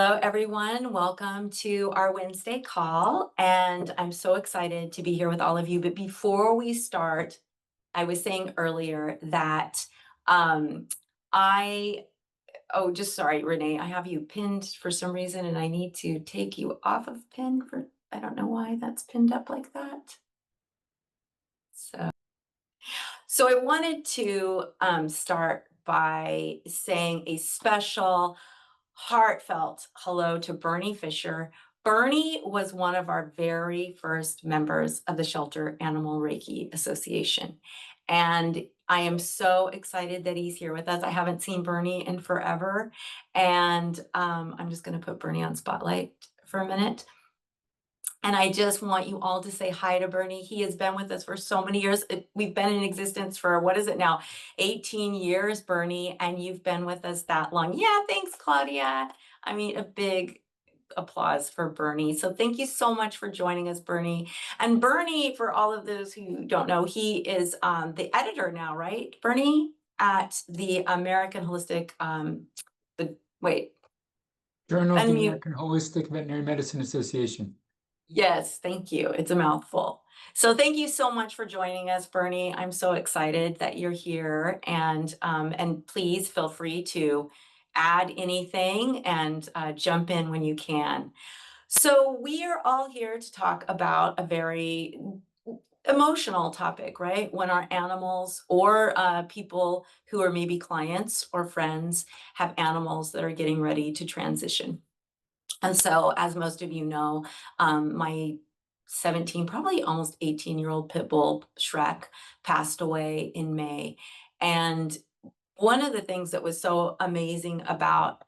Hello, everyone. Welcome to our Wednesday call. And I'm so excited to be here with all of you. But before we start, I was saying earlier that um, I, oh, just sorry, Renee, I have you pinned for some reason and I need to take you off of pin for, I don't know why that's pinned up like that. So I wanted to start by saying a special heartfelt hello to Bernie Fischer. Bernie was one of our very first members of the Shelter Animal Reiki Association. And I am so excited that he's here with us. I haven't seen Bernie in forever. And I'm just going to put Bernie on spotlight for a minute. And I just want you all to say hi to Bernie. He has been with us for so many years. We've been in existence for, what is it now? 18 years, Bernie, and you've been with us that long. Yeah, thanks, Claudia. I mean, a big applause for Bernie. So thank you so much for joining us, Bernie. And Bernie, for all of those who don't know, he is the editor now, right, Bernie? At the American Holistic, wait, Journal of the unmute. American Holistic Veterinary Medicine Association. Yes, thank you. It's a mouthful. So thank you so much for joining us, Bernie. I'm so excited that you're here, and please feel free to add anything and jump in when you can. So we are all here to talk about a very emotional topic, right? When our animals or people who are maybe clients or friends have animals that are getting ready to transition. And so, as most of you know, my 17, probably almost 18-year-old pit bull, Shrek, passed away in May. And one of the things that was so amazing about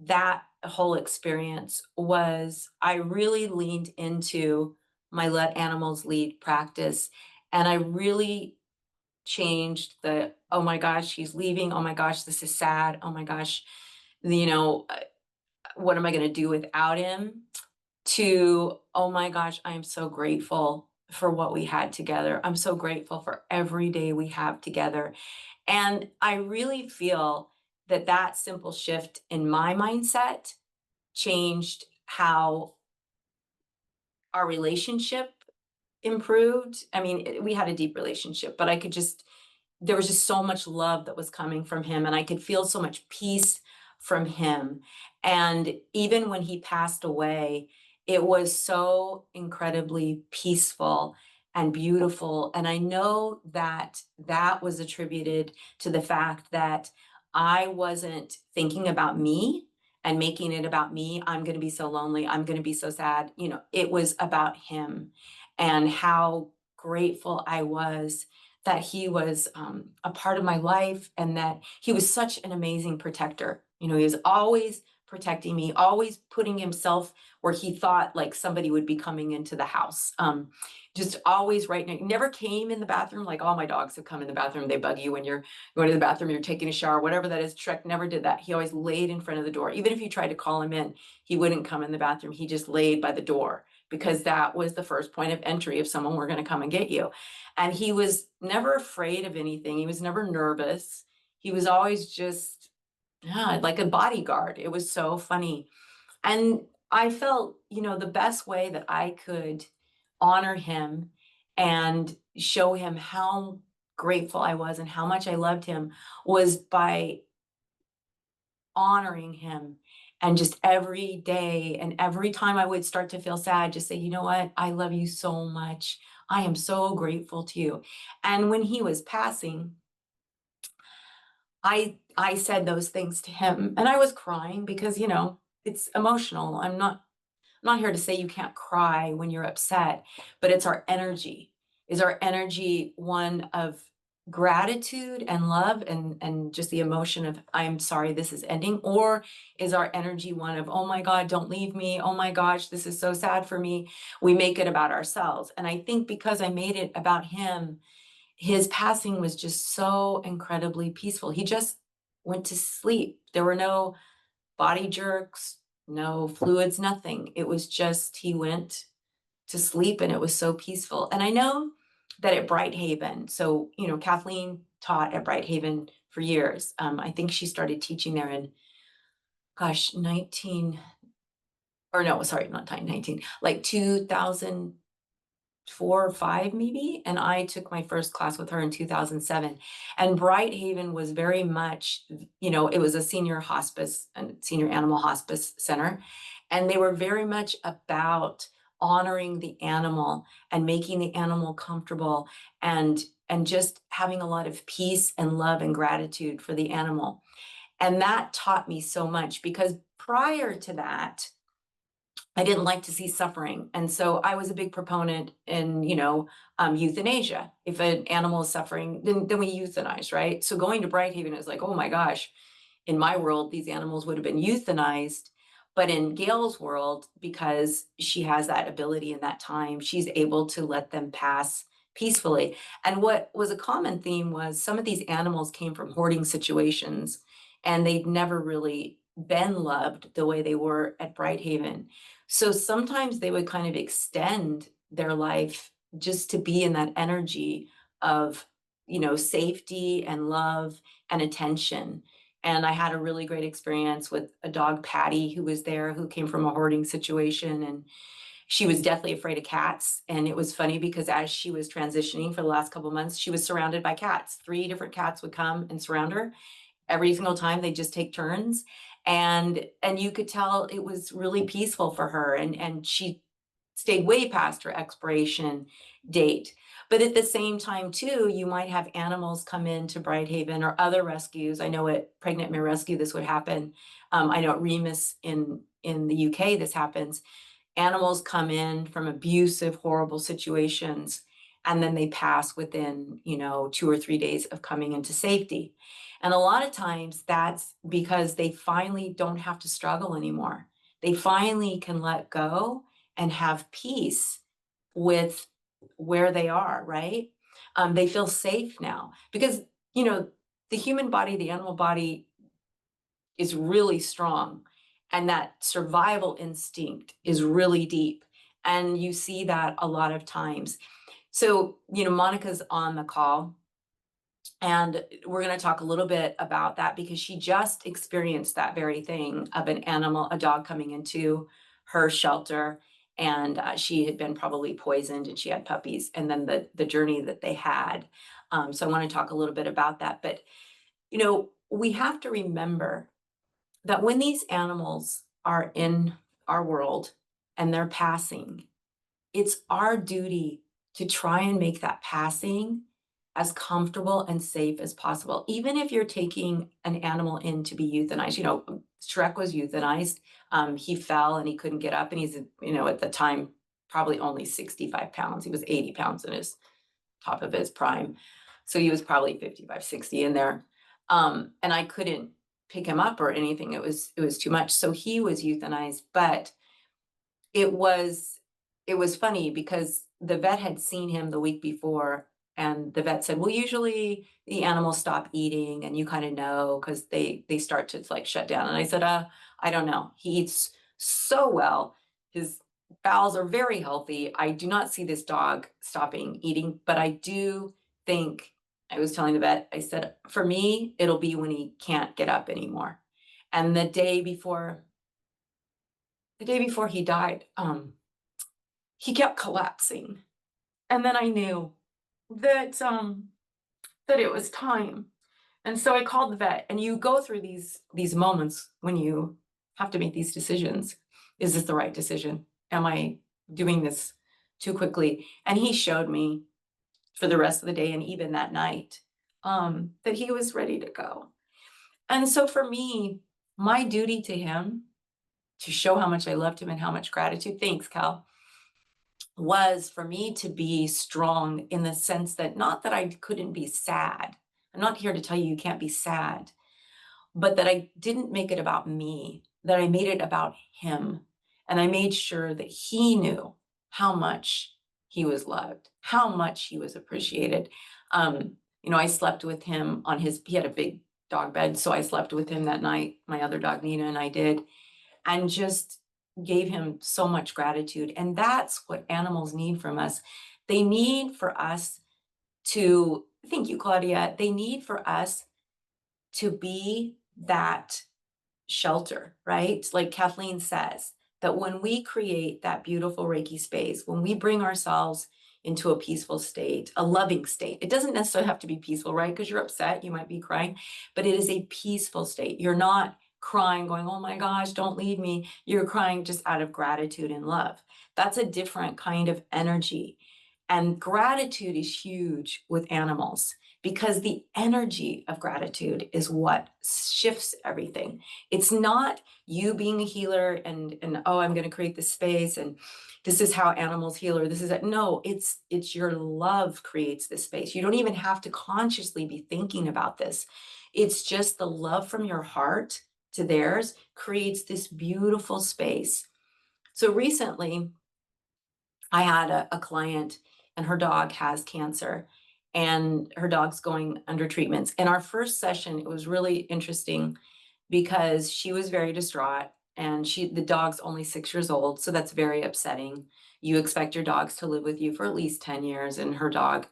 that whole experience was I really leaned into my let animals lead practice. And I really changed the, oh my gosh, he's leaving. Oh my gosh, this is sad. Oh my gosh, you know, what am I going to do without him? To, oh my gosh, I am so grateful for what we had together. I'm so grateful for every day we have together. And I really feel that that simple shift in my mindset changed how our relationship improved. I mean, we had a deep relationship, but I could just, there was just so much love that was coming from him, and I could feel so much peace from him. And even when he passed away, it was so incredibly peaceful and beautiful. And I know that that was attributed to the fact that I wasn't thinking about me and making it about me. I'm going to be so lonely. I'm going to be so sad. You know, it was about him and how grateful I was that he was a part of my life and that he was such an amazing protector. You know, he was always protecting me, always putting himself where he thought like somebody would be coming into the house. Just always right now, never came in the bathroom. Like all my dogs have come in the bathroom. They bug you when you're going to the bathroom, you're taking a shower, whatever that is. Shrek never did that. He always laid in front of the door. Even if you tried to call him in, he wouldn't come in the bathroom. He just laid by the door because that was the first point of entry if someone were going to come and get you. And he was never afraid of anything. He was never nervous. He was always just, yeah, like a bodyguard. It was so funny. And I felt, you know, the best way that I could honor him and show him how grateful I was and how much I loved him was by honoring him. And just every day and every time I would start to feel sad, just say, you know what? I love you so much. I am so grateful to you. And when he was passing, I said those things to him and I was crying because, you know, it's emotional. I'm not here to say you can't cry when you're upset, but it's our energy. Is our energy one of gratitude and love and just the emotion of I'm sorry this is ending, or is our energy one of oh my god don't leave me, oh my gosh this is so sad for me? We make it about ourselves. And I think because I made it about him, his passing was just so incredibly peaceful. He just went to sleep. There were no body jerks, no fluids, nothing. It was just he went to sleep and it was so peaceful. And I know that at BrightHaven, so, you know, Kathleen taught at BrightHaven for years. I think she started teaching there in, gosh, 19, or no, sorry, not 19, like 2004 or 5 maybe, and I took my first class with her in 2007. And BrightHaven was very much, it was a senior hospice and senior animal hospice center, and they were very much about honoring the animal and making the animal comfortable, and just having a lot of peace and love and gratitude for the animal. And that taught me so much, because prior to that, I didn't like to see suffering. And so I was a big proponent in, euthanasia. If an animal is suffering, then we euthanize, right? So going to BrightHaven is like, oh my gosh, in my world, these animals would have been euthanized. But in Gail's world, because she has that ability in that time, she's able to let them pass peacefully. And what was a common theme was some of these animals came from hoarding situations, and they'd never really been loved the way they were at Brighthaven. So sometimes they would kind of extend their life just to be in that energy of, safety and love and attention. And I had a really great experience with a dog, Patty, who was there, who came from a hoarding situation. And she was deathly afraid of cats. And it was funny because as she was transitioning for the last couple of months, she was surrounded by cats. 3 different cats would come and surround her. Every single time they just take turns. And you could tell it was really peaceful for her. And she stayed way past her expiration date. But at the same time, too, you might have animals come into Brighthaven or other rescues. I know at Pregnant Mare Rescue, this would happen. I know at Remus in the UK, this happens. Animals come in from abusive, horrible situations, and then they pass within, 2 or 3 days of coming into safety. And a lot of times that's because they finally don't have to struggle anymore. They finally can let go and have peace with where they are, right? They feel safe now because, the human body, the animal body is really strong, and that survival instinct is really deep. And you see that a lot of times. So, Monica's on the call, and we're going to talk a little bit about that because she just experienced that very thing of a dog coming into her shelter, and she had been probably poisoned, and she had puppies, and then the journey that they had. So I want to talk a little bit about that. But, we have to remember that when these animals are in our world and they're passing, it's our duty to try and make that passing as comfortable and safe as possible. Even if you're taking an animal in to be euthanized, Shrek was euthanized. He fell and he couldn't get up, and he's, at the time, probably only 65 pounds. He was 80 pounds in his top of his prime. So he was probably 55, 60 in there. And I couldn't pick him up or anything. It was too much. So he was euthanized, but it was funny because the vet had seen him the week before, and the vet said, well, usually the animals stop eating and you kind of know because they start to like shut down. And I said, I don't know. He eats so well. His bowels are very healthy. I do not see this dog stopping eating, but I do think, I was telling the vet, I said, for me, it'll be when he can't get up anymore. And the day before he died, he kept collapsing. And then I knew that that it was time. And so I called the vet, and you go through these moments when you have to make these decisions. Is this the right decision? Am I doing this too quickly? And he showed me for the rest of the day and even that night that he was ready to go. And so for me, my duty to him, to show how much I loved him and how much gratitude, thanks, Cal, was for me to be strong in the sense that not that I couldn't be sad. I'm not here to tell you can't be sad, but that I didn't make it about me, that I made it about him. And I made sure that he knew how much he was loved, how much he was appreciated. I slept with him he had a big dog bed. So I slept with him that night. My other dog, Nina, and I did, and just gave him so much gratitude. And that's what animals need from us. They need for us to, thank you, Claudia, they need for us to be that shelter, right? Like Kathleen says, that when we create that beautiful Reiki space, when we bring ourselves into a peaceful state, a loving state, it doesn't necessarily have to be peaceful, right? Because you're upset, you might be crying, but it is a peaceful state. You're not crying, going, oh my gosh, don't leave me. You're crying just out of gratitude and love. That's a different kind of energy. And gratitude is huge with animals because the energy of gratitude is what shifts everything. It's not you being a healer and oh, I'm going to create this space and this is how animals heal, or this is it. No, it's your love creates this space. You don't even have to consciously be thinking about this. It's just the love from your heart to theirs creates this beautiful space. So recently, I had a client and her dog has cancer and her dog's going under treatments. In our first session, it was really interesting because she was very distraught and the dog's only 6 years old. So that's very upsetting. You expect your dogs to live with you for at least 10 years and her dog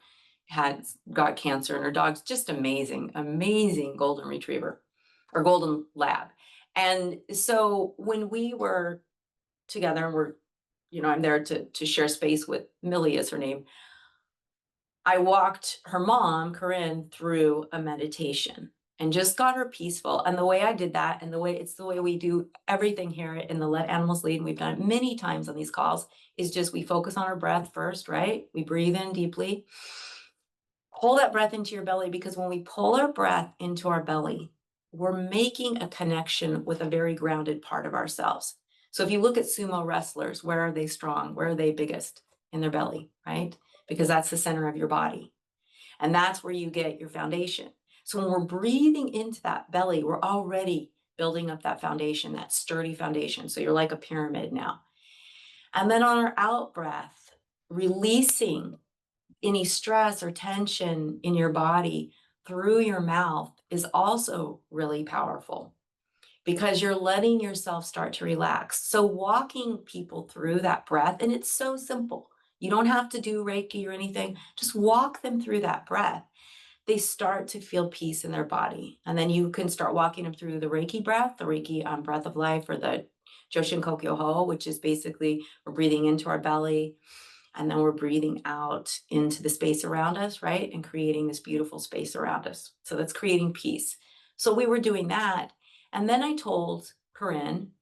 got cancer and her dog's just amazing, amazing golden retriever or golden lab. And so when we were together and I'm there to share space with Millie is her name. I walked her mom, Corinne, through a meditation and just got her peaceful. And the way I did that, and it's the way we do everything here in the Let Animals Lead, and we've done it many times on these calls, is just we focus on our breath first, right? We breathe in deeply. Pull that breath into your belly, because when we pull our breath into our belly, we're making a connection with a very grounded part of ourselves. So if you look at sumo wrestlers, where are they strong? Where are they biggest? In their belly, right? Because that's the center of your body. And that's where you get your foundation. So when we're breathing into that belly, we're already building up that foundation, that sturdy foundation. So you're like a pyramid now. And then on our out breath, releasing any stress or tension in your body through your mouth is also really powerful because you're letting yourself start to relax. So walking people through that breath, and it's so simple. You don't have to do Reiki or anything. Just walk them through that breath. They start to feel peace in their body. And then you can start walking them through the Reiki breath, the Reiki breath of life, or the Joshin Kokyo Ho, which is basically we're breathing into our belly and then we're breathing out into the space around us, right? And creating this beautiful space around us. So that's creating peace. So we were doing that. And then I told Corinne,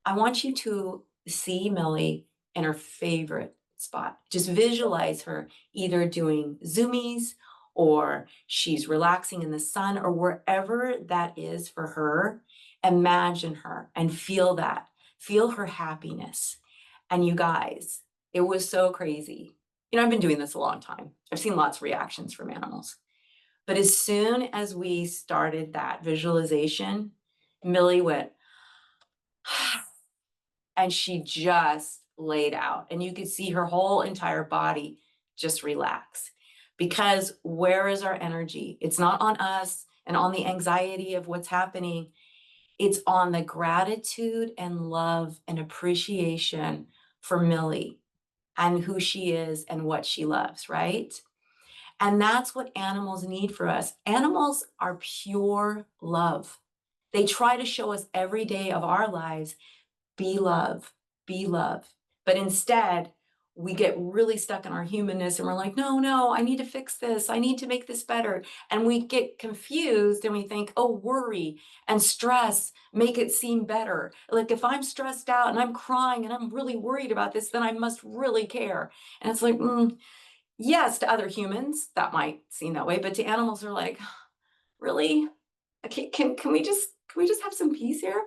I want you to see Millie in her favorite spot. Just visualize her either doing zoomies or she's relaxing in the sun or wherever that is for her. Imagine her and feel that. Feel her happiness. And you guys, it was so crazy. I've been doing this a long time. I've seen lots of reactions from animals. But as soon as we started that visualization, Millie went, and she just laid out. And you could see her whole entire body just relax. Because where is our energy? It's not on us and on the anxiety of what's happening. It's on the gratitude and love and appreciation for Millie and who she is and what she loves, right? And that's what animals need for us. Animals are pure love. They try to show us every day of our lives, be love, be love. But instead, we get really stuck in our humanness and we're like, no, I need to fix this. I need to make this better. And we get confused and we think, oh, worry and stress make it seem better. Like if I'm stressed out and I'm crying and I'm really worried about this, then I must really care. And it's like, yes, to other humans, that might seem that way. But to animals, they're like, really? Okay, can we just have some peace here?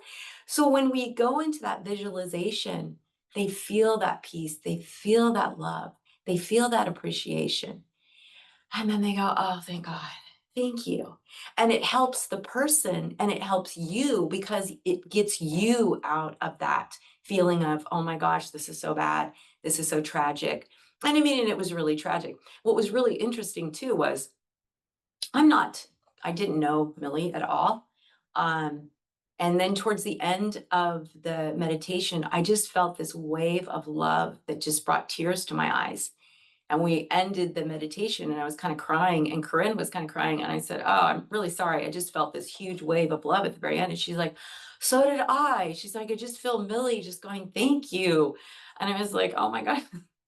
So when we go into that visualization, they feel that peace, they feel that love, they feel that appreciation. And then they go, oh, thank God. Thank you. And it helps the person and it helps you because it gets you out of that feeling of, oh my gosh, this is so bad. This is so tragic. And and it was really tragic. What was really interesting too was I didn't know Millie at all. And then towards the end of the meditation, I just felt this wave of love that just brought tears to my eyes. And we ended the meditation and I was kind of crying and Corinne was kind of crying. And I said, oh, I'm really sorry. I just felt this huge wave of love at the very end. And she's like, so did I. She's like, I just feel Millie just going, thank you. And I was like, oh my God.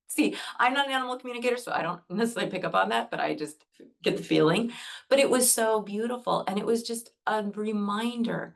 See, I'm not an animal communicator, so I don't necessarily pick up on that, but I just get the feeling. But it was so beautiful. And it was just a reminder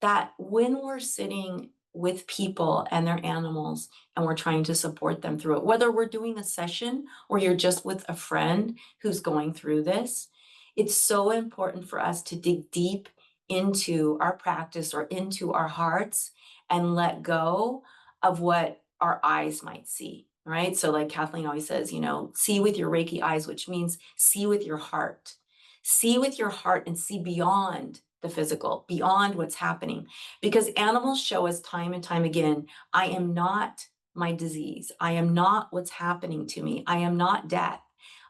that when we're sitting with people and their animals and we're trying to support them through it, whether we're doing a session or you're just with a friend who's going through this, it's so important for us to dig deep into our practice or into our hearts and let go of what our eyes might see, right? So like Kathleen always says, see with your Reiki eyes, which means see with your heart. See with your heart and see beyond the physical, beyond what's happening. Because animals show us time and time again, I am not my disease. I am not what's happening to me. I am not death.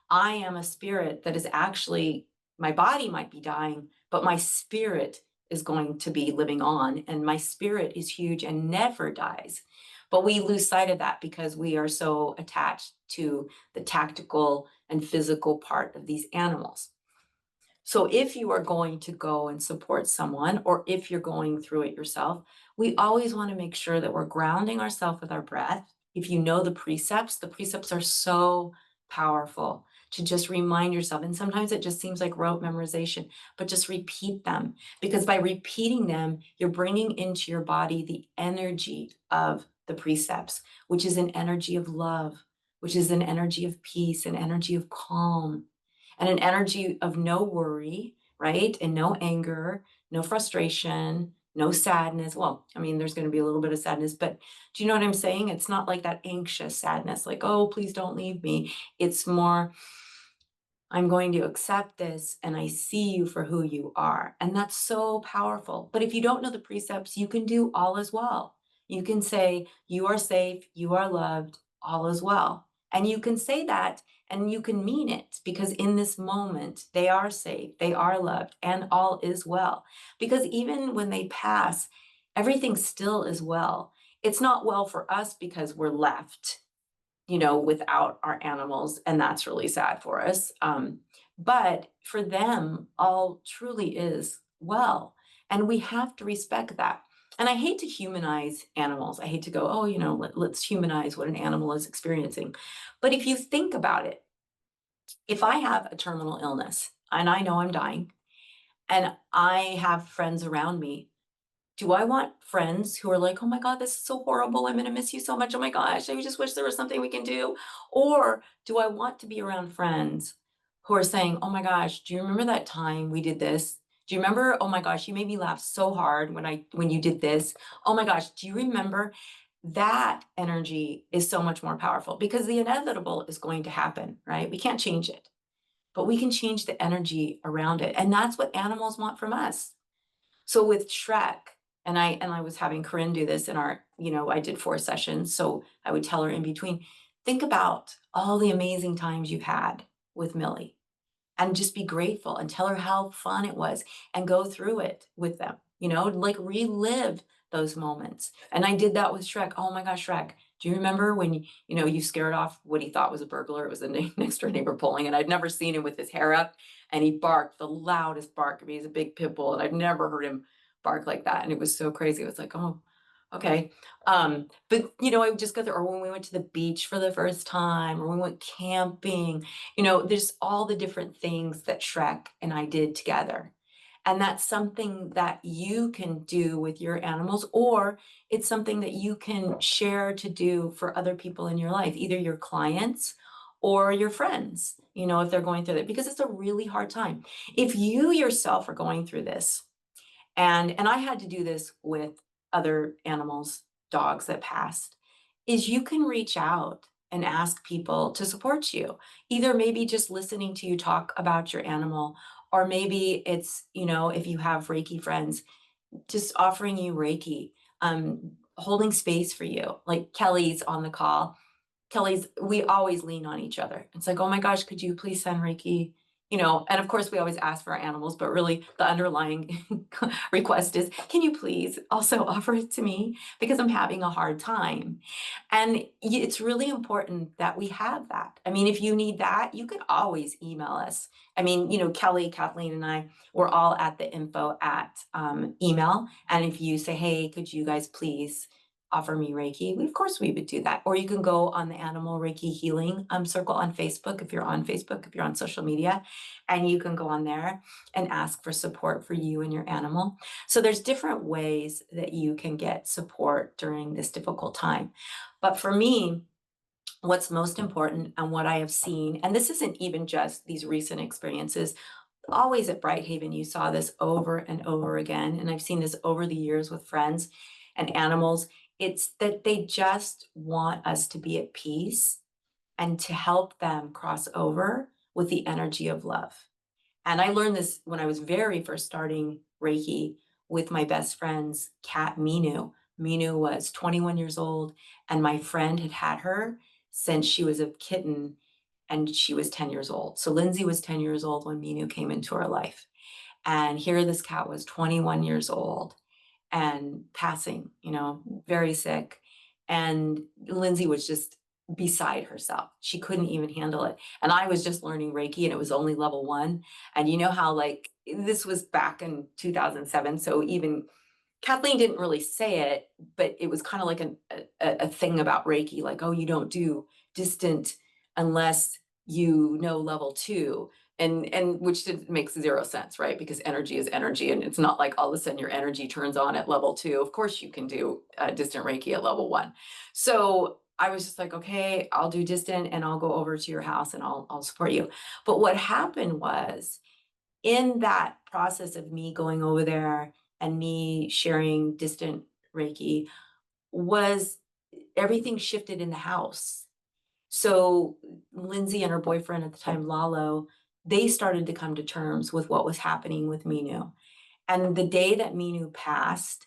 I am a spirit that is actually, my body might be dying, but my spirit is going to be living on. And my spirit is huge and never dies. But we lose sight of that because we are so attached to the tactical and physical part of these animals. So if you are going to go and support someone, or if you're going through it yourself, we always want to make sure that we're grounding ourselves with our breath. If you know the precepts are so powerful to just remind yourself. And sometimes it just seems like rote memorization, but just repeat them. Because by repeating them, you're bringing into your body the energy of the precepts, which is an energy of love, which is an energy of peace, an energy of calm, and an energy of no worry, right? And no anger, no frustration, no sadness. Well, I mean, there's going to be a little bit of sadness, but do you know what I'm saying? It's not like that anxious sadness, like, oh, please don't leave me. It's more, I'm going to accept this and I see you for who you are. And that's so powerful. But if you don't know the precepts, you can do all as well. You can say, you are safe, you are loved, all is well. And you can say that and you can mean it because in this moment, they are safe, they are loved, and all is well. Because even when they pass, everything still is well. It's not well for us because we're left without our animals, and that's really sad for us. But for them, all truly is well, and we have to respect that. And I hate to humanize animals. I hate to go, oh, let's humanize what an animal is experiencing. But if you think about it, if I have a terminal illness and I know I'm dying, and I have friends around me, do I want friends who are like, oh my God, this is so horrible. I'm going to miss you so much. Oh my gosh, I just wish there was something we can do. Or do I want to be around friends who are saying, oh my gosh, do you remember that time we did this? Do you remember? Oh my gosh, you made me laugh so hard when you did this. Oh my gosh, do you remember? That energy is so much more powerful because the inevitable is going to happen, right? We can't change it, but we can change the energy around it. And that's what animals want from us. So with Shrek, and I was having Corinne do this in our, I did 4 sessions, so I would tell her in between, think about all the amazing times you've had with Millie and just be grateful and tell her how fun it was and go through it with them, like relive those moments. And I did that with Shrek. Oh my gosh, Shrek, do you remember when you scared off what he thought was a burglar? It was the next door neighbor pulling, and I'd never seen him with his hair up, and he barked the loudest bark. I mean, he's a big pit bull, and I've never heard him bark like that. And it was so crazy. It was like, oh, okay. But I would just go there, or when we went to the beach for the first time, or when we went camping, there's all the different things that Shrek and I did together. And that's something that you can do with your animals, or it's something that you can share to do for other people in your life, either your clients or your friends, if they're going through it, because it's a really hard time. If you yourself are going through this, and I had to do this with other animals, dogs that passed, is you can reach out and ask people to support you. Either maybe just listening to you talk about your animal, or maybe it's, if you have Reiki friends, just offering you Reiki, holding space for you. Like Kelly's on the call. We always lean on each other. It's like, oh my gosh, could you please send Reiki and of course we always ask for our animals, but really the underlying request is, can you please also offer it to me? Because I'm having a hard time. And it's really important that we have that. I mean, if you need that, you could always email us. I mean, Kelly, Kathleen, and I, we're all at the info at email. And if you say, hey, could you guys please offer me Reiki, of course we would do that. Or you can go on the Animal Reiki Healing circle on Facebook, if you're on Facebook, if you're on social media, and you can go on there and ask for support for you and your animal. So there's different ways that you can get support during this difficult time. But for me, what's most important and what I have seen, and this isn't even just these recent experiences, always at BrightHaven, you saw this over and over again. And I've seen this over the years with friends and animals. It's that they just want us to be at peace and to help them cross over with the energy of love. And I learned this when I was very first starting Reiki with my best friend's cat, Minu. Minu was 21 years old, and my friend had had her since she was a kitten and she was 10 years old. So Lindsay was 10 years old when Minu came into her life. And here this cat was 21 years old and passing, very sick. And Lindsay was just beside herself. She couldn't even handle it. And I was just learning Reiki and it was only level 1. And you know how this was back in 2007. So even Kathleen didn't really say it, but it was kind of like a thing about Reiki, like, oh, you don't do distant unless you know level 2. And which makes 0 sense, right? Because energy is energy, and it's not like all of a sudden your energy turns on at level 2. Of course, you can do distant Reiki at level 1. So I was just like, okay, I'll do distant, and I'll go over to your house, and I'll support you. But what happened was, in that process of me going over there and me sharing distant Reiki, was everything shifted in the house. So Lindsay and her boyfriend at the time, Lalo, they started to come to terms with what was happening with Minu. And the day that Minu passed,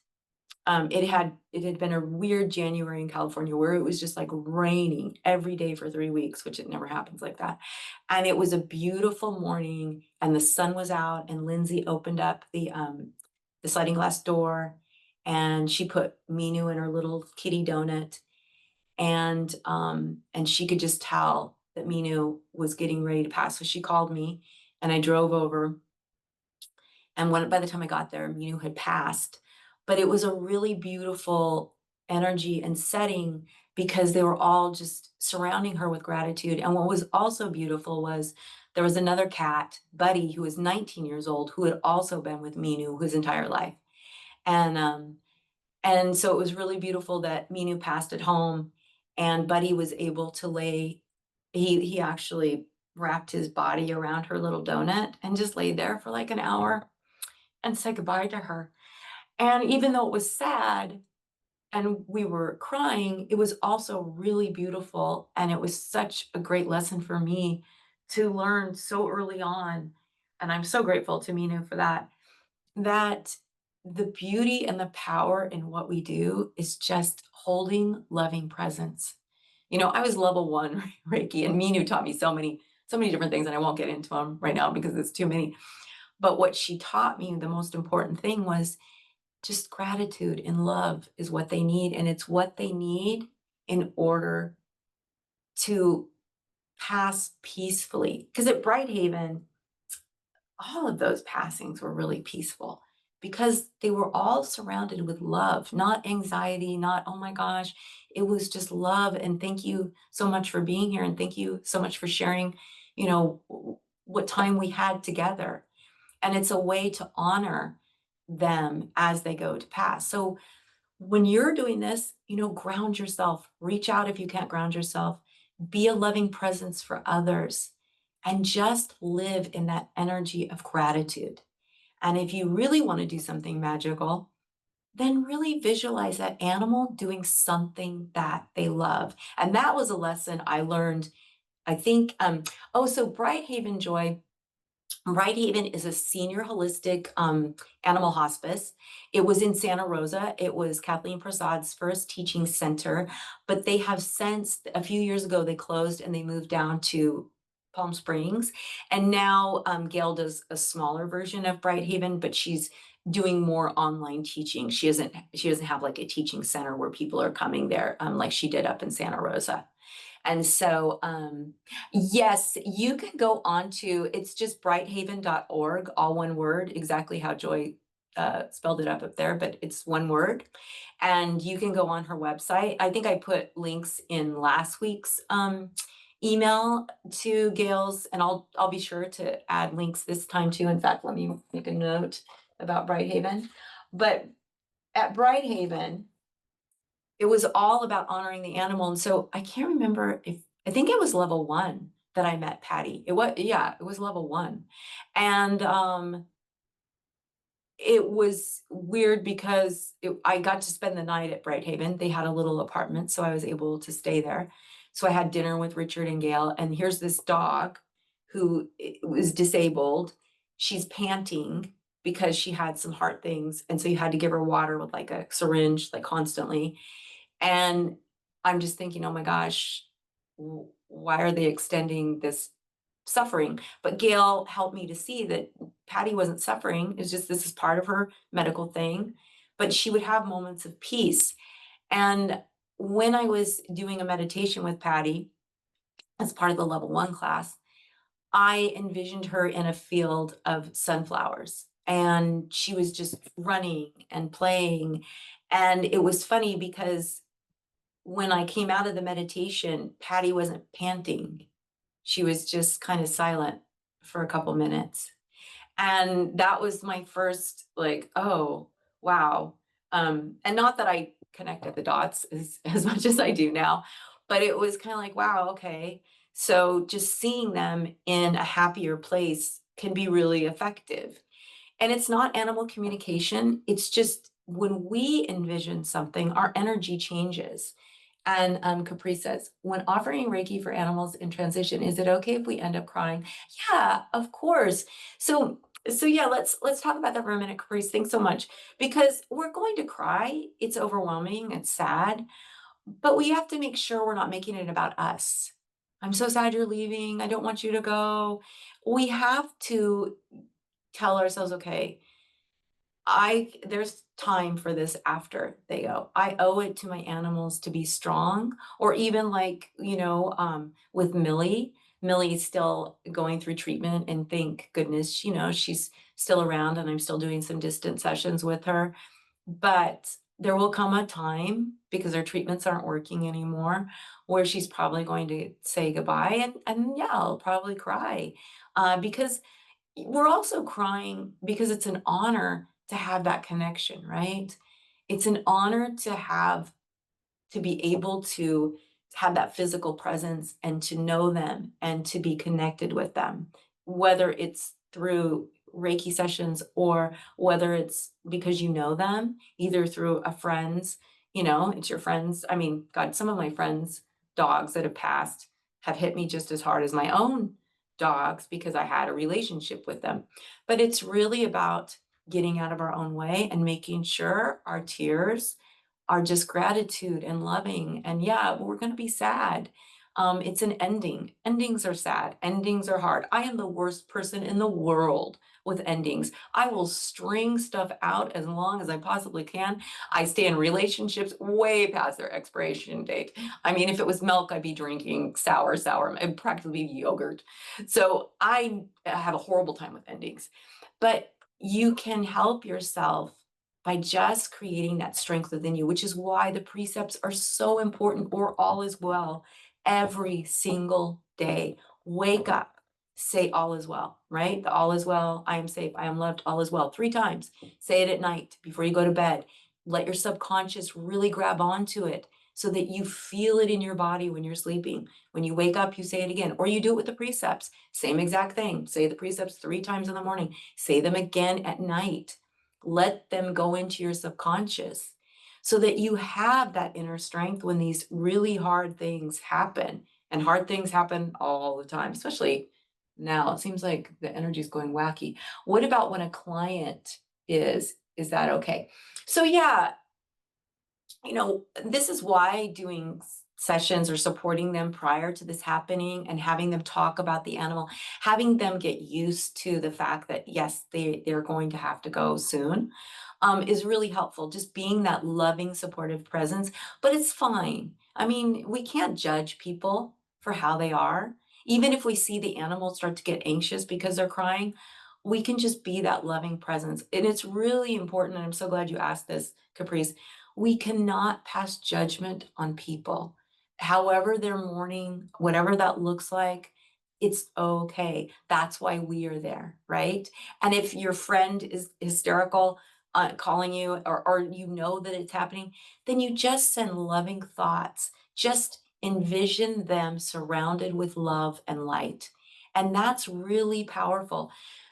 it had been a weird January in California where it was just like raining every day for 3 weeks, which it never happens like that. And it was a beautiful morning, and the sun was out, and Lindsay opened up the sliding glass door, and she put Minu in her little kitty donut, and she could just tell that Minu was getting ready to pass. So she called me, and I drove over. And by the time I got there, Minu had passed. But it was a really beautiful energy and setting because they were all just surrounding her with gratitude. And what was also beautiful was there was another cat, Buddy, who was 19 years old, who had also been with Minu his entire life. And so it was really beautiful that Minu passed at home, and Buddy was able to he actually wrapped his body around her little donut and just laid there for like an hour and said goodbye to her. And even though it was sad and we were crying, it was also really beautiful. And it was such a great lesson for me to learn so early on. And I'm so grateful to Minu for that, that the beauty and the power in what we do is just holding loving presence. I was level 1 Reiki, and Minu taught me so many different things, and I won't get into them right now because it's too many. But what she taught me, the most important thing was just gratitude and love is what they need. And it's what they need in order to pass peacefully. Because at BrightHaven, all of those passings were really peaceful because they were all surrounded with love, not anxiety, not, oh my gosh. It was just love. And thank you so much for being here. And thank you so much for sharing, what time we had together. And it's a way to honor them as they go to pass. So when you're doing this, ground yourself, reach out if you can't ground yourself, be a loving presence for others, and just live in that energy of gratitude. And if you really want to do something magical, then really visualize that animal doing something that they love. And that was a lesson I learned, I think. So BrightHaven Joy. BrightHaven is a senior holistic animal hospice. It was in Santa Rosa. It was Kathleen Prasad's first teaching center, but they have since, a few years ago, they closed and they moved down to Palm Springs. And now Gail does a smaller version of BrightHaven, but she's doing more online teaching. She doesn't have like a teaching center where people are coming there like she did up in Santa Rosa. And so, yes, you can go on to, it's just brighthaven.org, all one word, exactly how Joy spelled it up there, but it's one word. And you can go on her website. I think I put links in last week's email to Gail's, and I'll be sure to add links this time too. In fact, let me make a note about BrightHaven. But at BrightHaven, it was all about honoring the animal. And so I can't remember I think it was level 1 that I met Patty. It was level 1. And it was weird because I got to spend the night at BrightHaven. They had a little apartment, so I was able to stay there. So I had dinner with Richard and Gail, and here's this dog who was disabled. She's panting because she had some heart things, and so you had to give her water with like a syringe, like constantly. And I'm just thinking, oh my gosh, why are they extending this suffering? But Gail helped me to see that Patty wasn't suffering. It's just this is part of her medical thing, but she would have moments of peace. And when I was doing a meditation with Patty as part of the level 1 class, I envisioned her in a field of sunflowers, and she was just running and playing. And it was funny because when I came out of the meditation, Patty wasn't panting. She was just kind of silent for a couple minutes. And that was my first, like, oh, wow. And not that I connected the dots as much as I do now, but it was kind of like, wow, okay. So just seeing them in a happier place can be really effective. And it's not animal communication. It's just when we envision something, our energy changes. And Capri says, when offering Reiki for animals in transition, is it okay if we end up crying? Yeah, of course. So yeah, let's talk about that for a minute, Caprice. Thanks so much. Because we're going to cry. It's overwhelming, it's sad, but we have to make sure we're not making it about us. I'm so sad you're leaving. I don't want you to go. We have to tell ourselves, okay, there's time for this after they go. I owe it to my animals to be strong, or even like, with Millie's still going through treatment, and thank goodness, she's still around and I'm still doing some distant sessions with her. But there will come a time, because her treatments aren't working anymore, where she's probably going to say goodbye, and yeah, I'll probably cry, because we're also crying because it's an honor to have that connection, right? It's an honor to be able to have that physical presence and to know them and to be connected with them, whether it's through Reiki sessions or whether it's because you know them, either through a friend's, it's your friends. I mean, God, some of my friends' dogs that have passed have hit me just as hard as my own dogs because I had a relationship with them. But it's really about getting out of our own way and making sure our tears are just gratitude and loving. And yeah, we're going to be sad. It's an ending. Endings are sad. Endings are hard. I am the worst person in the world with endings. I will string stuff out as long as I possibly can. I stay in relationships way past their expiration date. I mean, if it was milk, I'd be drinking sour, it'd practically be yogurt. So I have a horrible time with endings. But you can help yourself by just creating that strength within you, which is why the precepts are so important, or all is well, every single day. Wake up, say all is well, right? The all is well, I am safe, I am loved, all is well, 3 times. Say it at night before you go to bed. Let your subconscious really grab onto it so that you feel it in your body when you're sleeping. When you wake up, you say it again, or you do it with the precepts. Same exact thing. Say the precepts 3 times in the morning. Say them again at night. Let them go into your subconscious so that you have that inner strength when these really hard things happen. And hard things happen all the time, especially now. It seems like the energy is going wacky. What about when a client is that okay? So yeah, this is why doing sessions or supporting them prior to this happening and having them talk about the animal, having them get used to the fact that yes, they're going to have to go soon, is really helpful. Just being that loving, supportive presence. But it's fine. I mean, we can't judge people for how they are. Even if we see the animal start to get anxious because they're crying, we can just be that loving presence. And it's really important, and I'm so glad you asked this, Caprice. We cannot pass judgment on people. However they're mourning, whatever that looks like, it's okay. That's why we are there, right? And if your friend is hysterical, calling you, or you know that it's happening, then you just send loving thoughts. Just envision them surrounded with love and light. And that's really powerful.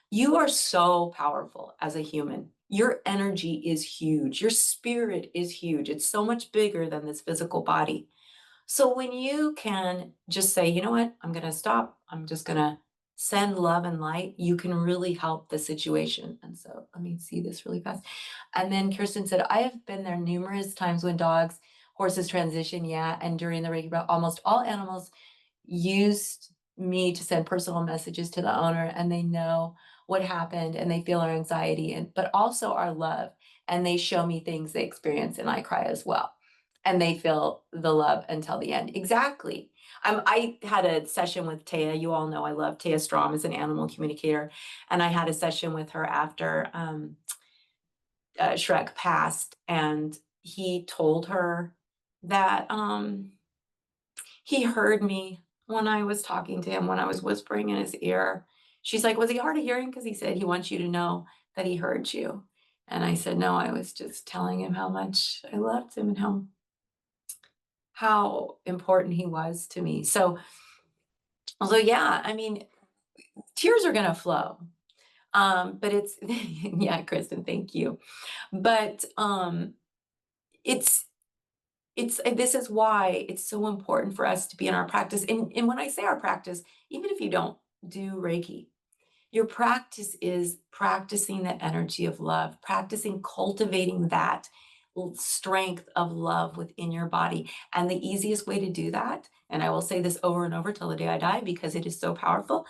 You are so powerful as a human. Your energy is huge. Your spirit is huge. It's so much bigger than this physical body. So when you can just say, you know what, I'm going to stop. I'm just going to send love and light, you can really help the situation. And so let me see this really fast. And then Kirsten said, I have been there numerous times when dogs, horses transition. Yeah. And during the Reiki, almost all animals used me to send personal messages to the owner, and they know what happened and they feel our anxiety and but also our love, and they show me things they experience and I cry as well, and they feel the love until the end. Exactly. I had a session with Taya. You all know I love Taya Strom as an animal communicator, and I had a session with her after Shrek passed, and he told her that he heard me when I was talking to him, when I was whispering in his ear. She's like, was he hard of hearing? Because he said he wants you to know that he heard you. And I said, no, I was just telling him how much I loved him and how important he was to me. So yeah, I mean, tears are gonna flow. But it's yeah, Kristen, thank you. But it's this is why it's so important for us to be in our practice. And when I say our practice, even if you don't do Reiki, your practice is practicing the energy of love, practicing cultivating that strength of love within your body. And the easiest way to do that, and I will say this over and over till the day I die because it is so powerful,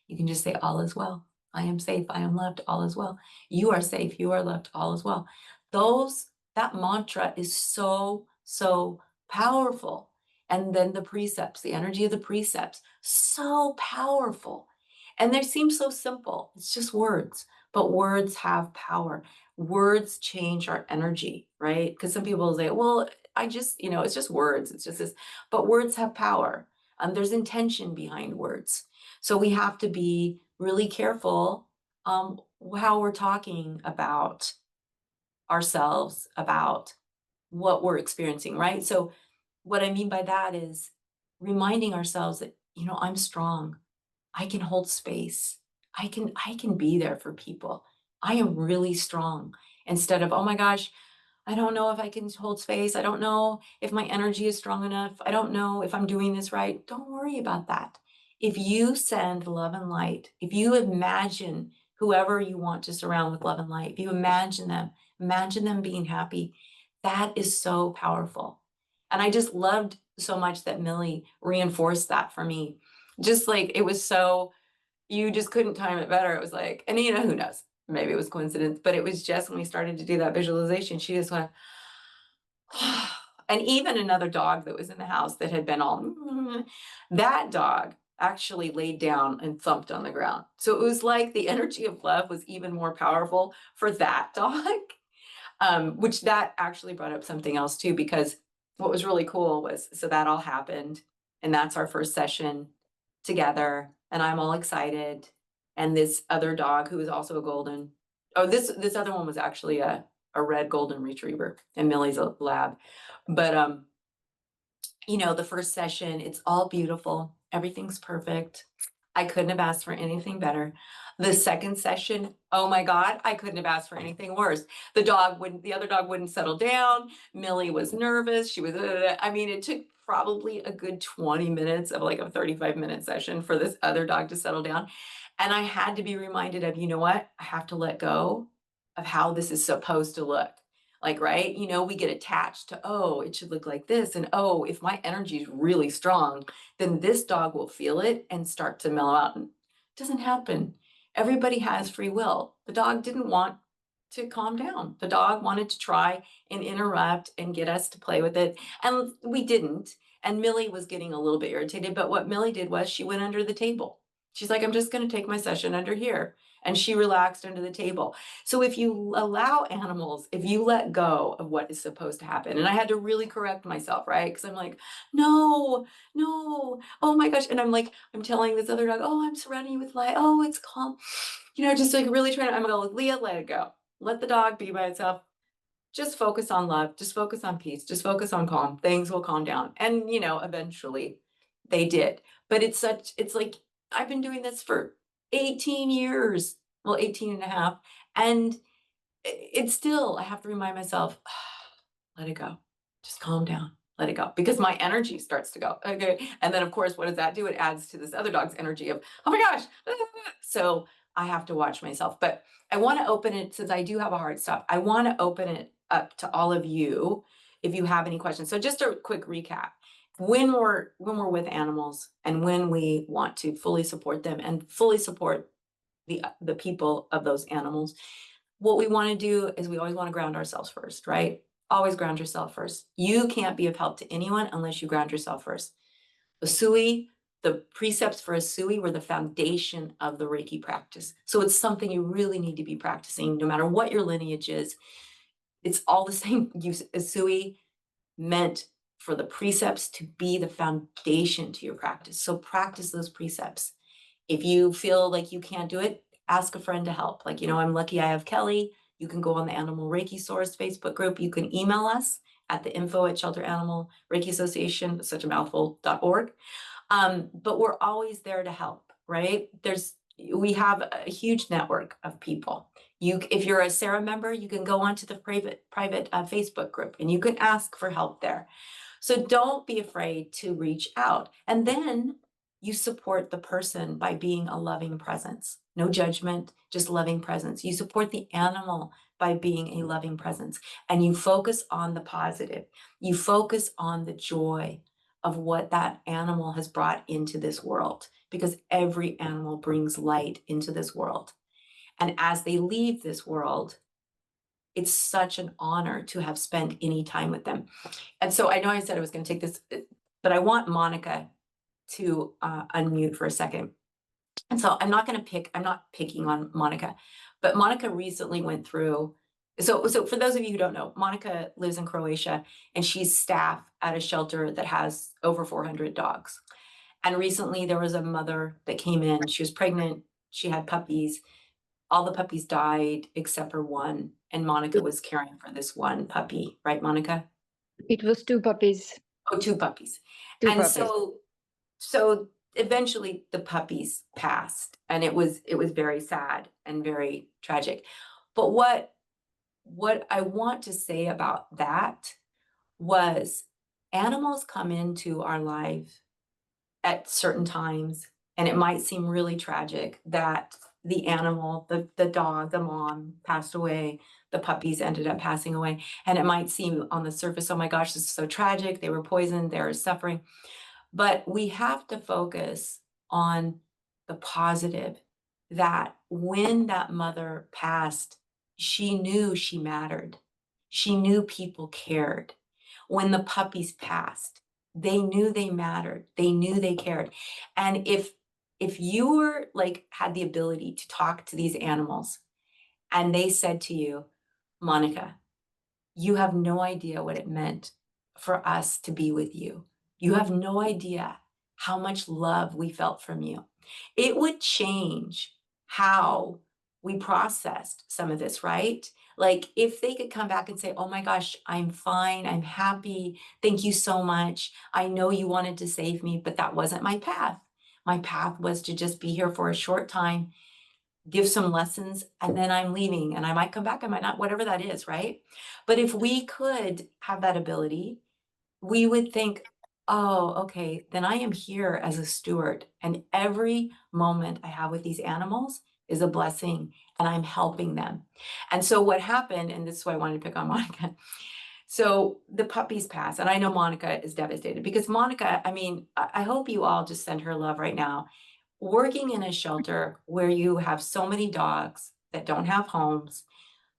you can just say, all is well. I am safe. I am loved. All is well. You are safe. You are loved. All is well. That mantra is so, so powerful. And then the precepts, the energy of the precepts, so powerful. And they seem so simple. It's just words, but words have power. Words change our energy, right? Because some people say, well, it's just words. It's just this, but words have power. There's intention behind words. So we have to be really careful how we're talking about ourselves, about what we're experiencing, right? So what I mean by that is reminding ourselves that, I'm strong. I can hold space. I can be there for people. I am really strong. Instead of, oh my gosh, I don't know if I can hold space. I don't know if my energy is strong enough. I don't know if I'm doing this right. Don't worry about that. If you send love and light, if you imagine whoever you want to surround with love and light, if you imagine them being happy, that is so powerful. And I just loved so much that Millie reinforced that for me. Just like it was so, you just couldn't time it better. It was like, and who knows? Maybe it was coincidence, but it was just when we started to do that visualization, she just went, and even another dog that was in the house that had been all, that dog actually laid down and thumped on the ground. So it was like the energy of love was even more powerful for that dog, which that actually brought up something else too, because what was really cool was, so that all happened, and that's our first session together, and I'm all excited. And this other dog who is also a golden, oh, this other one was actually a red golden retriever, and Millie's a lab. But the first session, it's all beautiful, everything's perfect. I couldn't have asked for anything better. The second session, oh my God, I couldn't have asked for anything worse. The other dog wouldn't settle down. Millie was nervous. She was, I mean, it took probably a good 20 minutes of like a 35-minute session for this other dog to settle down. And I had to be reminded of, you know what? I have to let go of how this is supposed to look. Like, right? You know, we get attached to, oh, it should look like this. And oh, if my energy is really strong, then this dog will feel it and start to mellow out. And it doesn't happen. Everybody has free will. The dog didn't want to calm down. The dog wanted to try and interrupt and get us to play with it. And we didn't. And Millie was getting a little bit irritated. But what Millie did was she went under the table. She's like, I'm just going to take my session under here. And she relaxed under the table. So if you allow animals, if you let go of what is supposed to happen, and I had to really correct myself, right? Because I'm like, no, no, oh my gosh. And I'm like, I'm telling this other dog, oh, I'm surrounding you with light. Oh, it's calm. You know, just like really trying to, I'm going, Leah, let it go. Let the dog be by itself. Just focus on love. Just focus on peace. Just focus on calm. Things will calm down. And, you know, eventually they did. But it's like, I've been doing this for 18 years, well, 18 and a half. And it's still, I have to remind myself, let it go. Just calm down. Let it go. Because my energy starts to go. Okay. And then, of course, what does that do? It adds to this other dog's energy of, oh my gosh. So I have to watch myself. But I want to open it, since I do have a hard stop, I want to open it up to all of you if you have any questions. So just a quick recap. When we're with animals and when we want to fully support them and fully support the people of those animals, what we want to do is we always want to ground ourselves first, right? Always ground yourself first. You can't be of help to anyone unless you ground yourself first. Usui, the precepts for Usui were the foundation of the Reiki practice. So it's something you really need to be practicing no matter what your lineage is. It's all the same. Usui meant for the precepts to be the foundation to your practice. So practice those precepts. If you feel like you can't do it, ask a friend to help. Like, you know, I'm lucky I have Kelly. You can go on the Animal Reiki Source Facebook group. You can email us at the info@Shelter Animal Reiki Association, such a mouthful.org. But we're always there to help, right? We have a huge network of people. If you're a SARA member, you can go onto the private Facebook group and you can ask for help there. So don't be afraid to reach out. And then you support the person by being a loving presence. No judgment, just loving presence. You support the animal by being a loving presence. And you focus on the positive. You focus on the joy of what that animal has brought into this world, because every animal brings light into this world. And as they leave this world, it's such an honor to have spent any time with them. And so I know I said I was going to take this, but I want Monica to unmute for a second. And so I'm not picking on Monica, but Monica recently went through. So for those of you who don't know, Monica lives in Croatia and she's staff at a shelter that has over 400 dogs. And recently there was a mother that came in, she was pregnant, she had puppies. All the puppies died except for one. And Monica was caring for this one puppy, right, Monica? It was two puppies. Oh, two puppies. Two And puppies. so eventually the puppies passed, and it was very sad and very tragic. But what I want to say about that was animals come into our life at certain times, and it might seem really tragic that the animal, the dog, the mom passed away, the puppies ended up passing away. And it might seem on the surface, oh my gosh, this is so tragic. They were poisoned, they were suffering. But we have to focus on the positive, that when that mother passed, she knew she mattered. She knew people cared. When the puppies passed, they knew they mattered. They knew they cared. And if you were like had the ability to talk to these animals and they said to you, Monica, you have no idea what it meant for us to be with you. You have no idea how much love we felt from you. It would change how we processed some of this, right? Like if they could come back and say, oh my gosh, I'm fine, I'm happy, thank you so much. I know you wanted to save me, but that wasn't my path. My path was to just be here for a short time, give some lessons, and then I'm leaving, and I might come back, I might not, whatever that is, right? But if we could have that ability, we would think, oh, okay, then I am here as a steward, and every moment I have with these animals is a blessing, and I'm helping them. And so what happened, and this is why I wanted to pick on Monica. So the puppies pass, and I know Monica is devastated because Monica, I mean, I hope you all just send her love right now. Working in a shelter where you have so many dogs that don't have homes,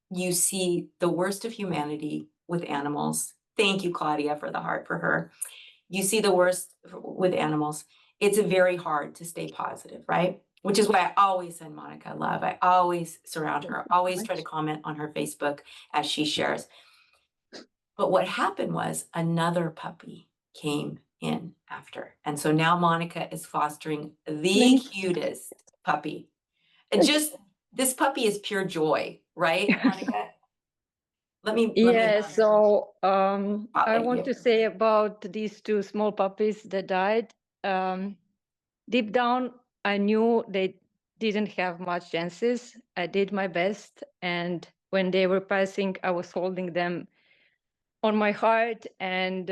you see the worst of humanity with animals. Thank you, Claudia, for the heart for her. You see the worst with animals. It's very hard to stay positive, right? Which is why I always send Monica love. I always surround her, always try to comment on her Facebook as she shares. But what happened was another puppy came in after. And so now Monica is fostering the cutest puppy. And just this puppy is pure joy, right, Monica? Let me Yeah, so I spotlight want you. to say about these two small puppies that died. Deep down, I knew they didn't have much chances. I did my best. And when they were passing, I was holding them on my heart. And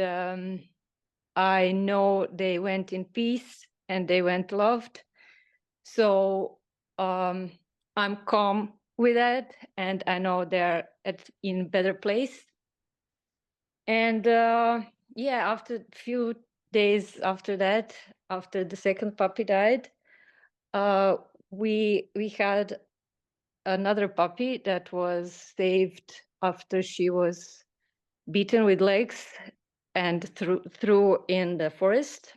I know they went in peace and they went loved. So I'm calm with that. And I know they're in better place. And yeah, after a few days after that, after the second puppy died, we had another puppy that was saved after she was beaten with legs and threw in the forest.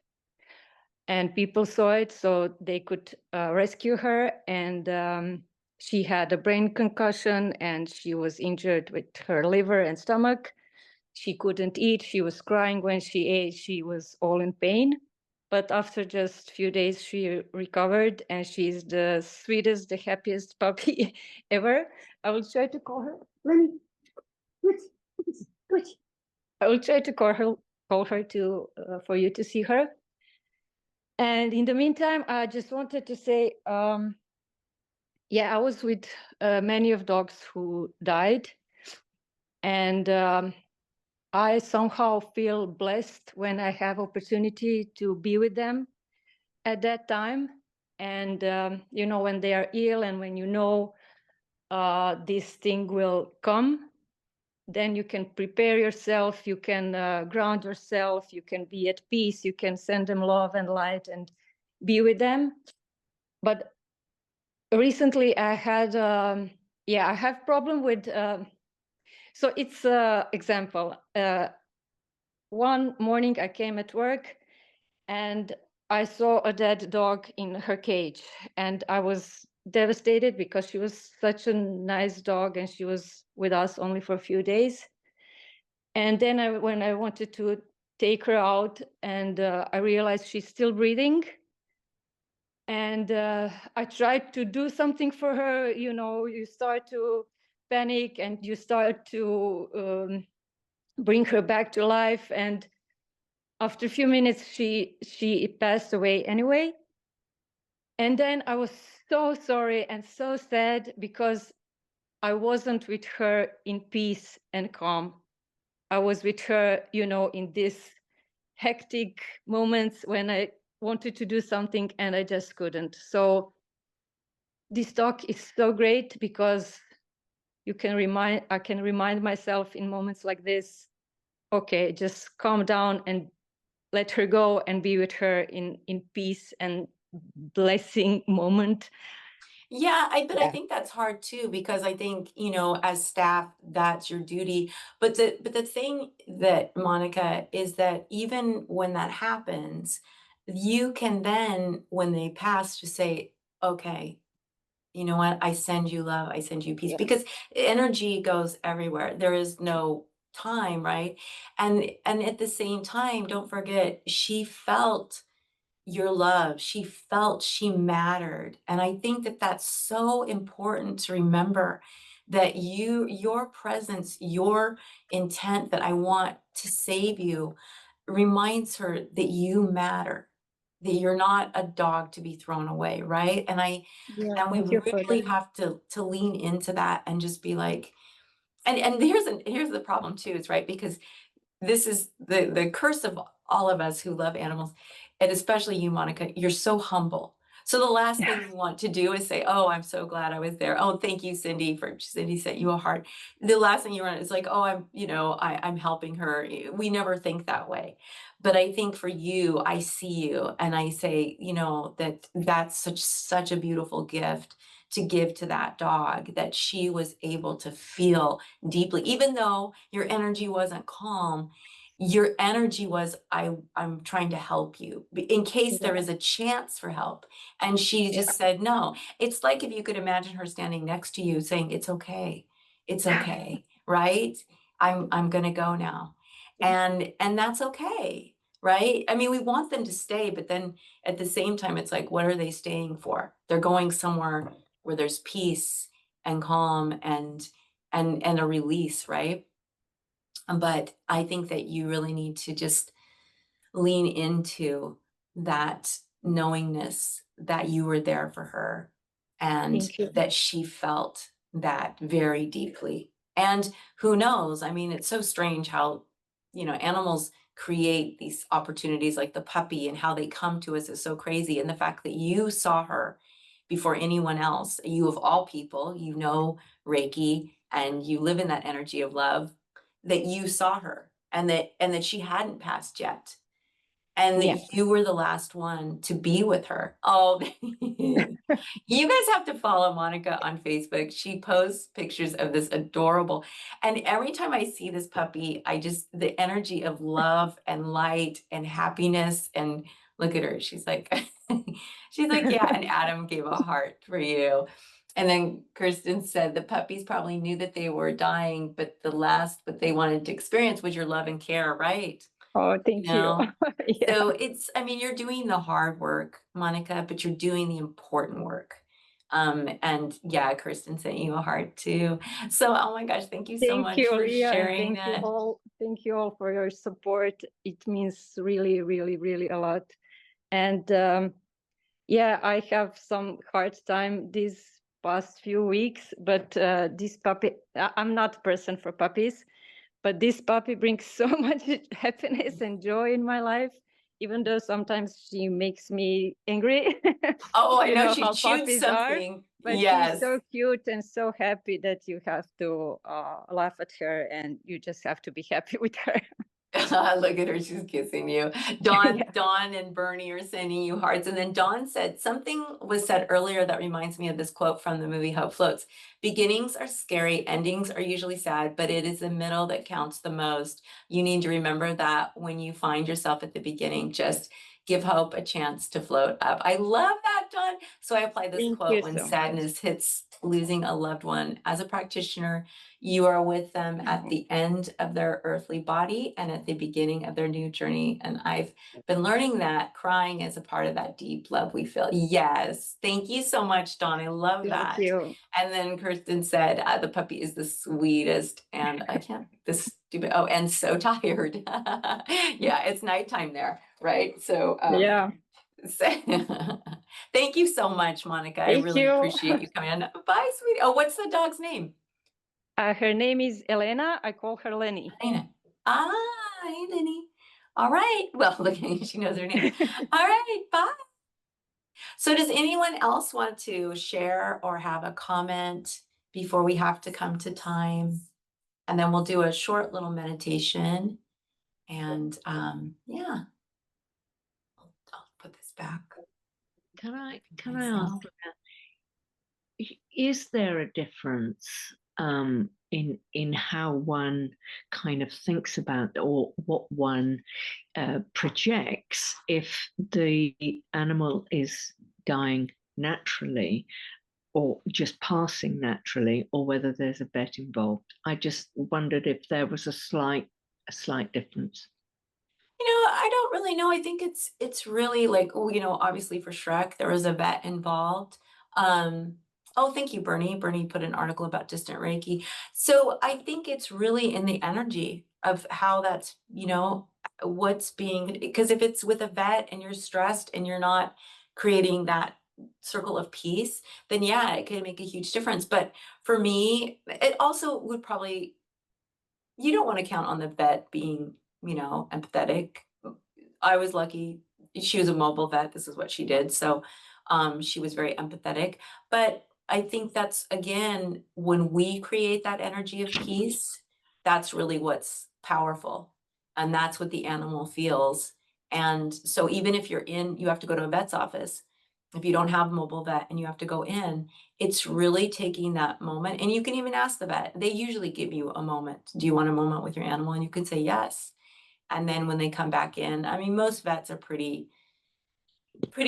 And people saw it, so they could rescue her. And she had a brain concussion, and she was injured with her liver and stomach. She couldn't eat. She was crying when she ate. She was all in pain. But after just a few days, she recovered, and she's the sweetest, the happiest puppy ever. I will try to call her. I will try to call her to for you to see her. And in the meantime, I just wanted to say, yeah, I was with many of dogs who died, and I somehow feel blessed when I have opportunity to be with them at that time. And, you know, when they are ill and when you know this thing will come, then you can prepare yourself, you can ground yourself, you can be at peace, you can send them love and light and be with them. But recently I had, yeah, I have problem with, so it's example. One morning I came at work and I saw a dead dog in her cage, and I was devastated because she was such a nice dog and she was with us only for a few days. And then when I wanted to take her out, and I realized she's still breathing, and I tried to do something for her. You know, you start to panic and you start to bring her back to life, and after a few minutes, she passed away anyway. And then I was so sorry and so sad because I wasn't with her in peace and calm. I was with her, you know, in this hectic moments when I wanted to do something and I just couldn't. So this talk is so great because I can remind myself in moments like this, okay, just calm down and let her go and be with her in peace and blessing moment. Yeah, I think that's hard too, because I think, you know, as staff, that's your duty. But the thing that, Monica, is that even when that happens, you can then, when they pass, just say, okay, you know what, I send you love, I send you peace, Yeah. because energy goes everywhere. There is no time, right? And at the same time, don't forget, she felt your love. She felt she mattered. And I think that that's so important to remember, that your presence, your intent that I want to save you reminds her that you matter, that you're not a dog to be thrown away, right? Yeah, And we thank you for really that. have to lean into that and just be like, and here's the problem too, is right, because this is the curse of all of us who love animals, and especially you, Monica. You're so humble. So the last thing you want to do is say, "Oh, I'm so glad I was there. Oh, thank you, Cindy, for Cindy sent you a heart." The last thing you want is like, "Oh, I'm helping her." We never think that way. But I think for you, I see you and I say, that's such a beautiful gift to give to that dog, that she was able to feel deeply, even though your energy wasn't calm. Your energy was, I'm trying to help you in case there Yeah. is a chance for help. And she just said no. It's like if you could imagine her standing next to you saying, "It's okay. It's okay, right? I'm gonna go now." And that's okay, right? I mean, we want them to stay, but then at the same time, it's like, what are they staying for? They're going somewhere where there's peace and calm and a release, right? But I think that you really need to just lean into that knowingness that you were there for her and Thank you. that she felt that very deeply. And who knows? I mean, it's so strange how, animals create these opportunities like the puppy, and how they come to us is so crazy. And the fact that you saw her before anyone else, you of all people, Reiki, and you live in that energy of love, that you saw her and that she hadn't passed yet, and Yeah. that you were the last one to be with her. Oh, you guys have to follow Monica on Facebook. She posts pictures of this adorable, and every time I see this puppy, the energy of love and light and happiness, and look at her. She's like, she's like, yeah. And Adam gave a heart for you. And then Kirsten said the puppies probably knew that they were dying, but what they wanted to experience was your love and care, right? Oh, You thank you. know? Yeah. So you're doing the hard work, Monica, but you're doing the important work. And yeah, Kirsten sent you a heart too. So, oh my gosh, thank you so Thank much you, for Leah, and sharing thank you that. all. Thank you all for your support. It means really, really, really a lot. And yeah, I have some hard time these past few weeks, but this puppy, I'm not a person for puppies, but this puppy brings so much happiness and joy in my life, even though sometimes she makes me angry. Oh, I You know know she how chewed puppies are, something. but she's Yes. so cute and so happy that you have to laugh at her, and you just have to be happy with her. Look at her, she's kissing you. Yeah. Dawn and Bernie are sending you hearts. And then Dawn said, something was said earlier that reminds me of this quote from the movie Hope Floats. Beginnings are scary, endings are usually sad, but it is the middle that counts the most. You need to remember that when you find yourself at the beginning. Just give hope a chance to float up. I love that, Dawn. So I apply this Thank quote you when so much. sadness hits losing a loved one. As a practitioner, you are with them at the end of their earthly body and at the beginning of their new journey. And I've been learning that crying is a part of that deep love we feel. Yes. Thank you so much, Dawn. I love Thank that. you. And then Kirsten said, the puppy is the sweetest. And I can't, this stupid, oh, and so tired. Yeah, it's nighttime there, right? So, Yeah. thank you so much, Monica. I Thank really you. appreciate you coming on. Bye, sweetie. Oh, what's the dog's name? Her name is Elena. I call her Lenny. Elena. Ah, hey, Lenny. All right. Well, look, she knows her name. All right. Bye. So does anyone else want to share or have a comment before we have to come to time? And then we'll do a short little meditation. And yeah, I'll put this back. Can I myself. ask, is there a difference in how one kind of thinks about or what one projects if the animal is dying naturally or just passing naturally, or whether there's a vet involved? I just wondered if there was a slight difference. I don't really know. I think it's really like, obviously for Shrek, there was a vet involved. Oh, thank you, Bernie. Bernie put an article about distant Reiki. So I think it's really in the energy of how that's, what's being, because if it's with a vet and you're stressed and you're not creating that circle of peace, then yeah, it could make a huge difference. But for me, it also would probably, you don't want to count on the vet being, empathetic. I was lucky. She was a mobile vet. This is what she did. So She was very empathetic. But I think that's, again, when we create that energy of peace, that's really what's powerful. And that's what the animal feels. And so even if you have to go to a vet's office, if you don't have a mobile vet and you have to go in, it's really taking that moment. And you can even ask the vet. They usually give you a moment. Do you want a moment with your animal? And you can say yes. And then when they come back in, I mean, most vets are pretty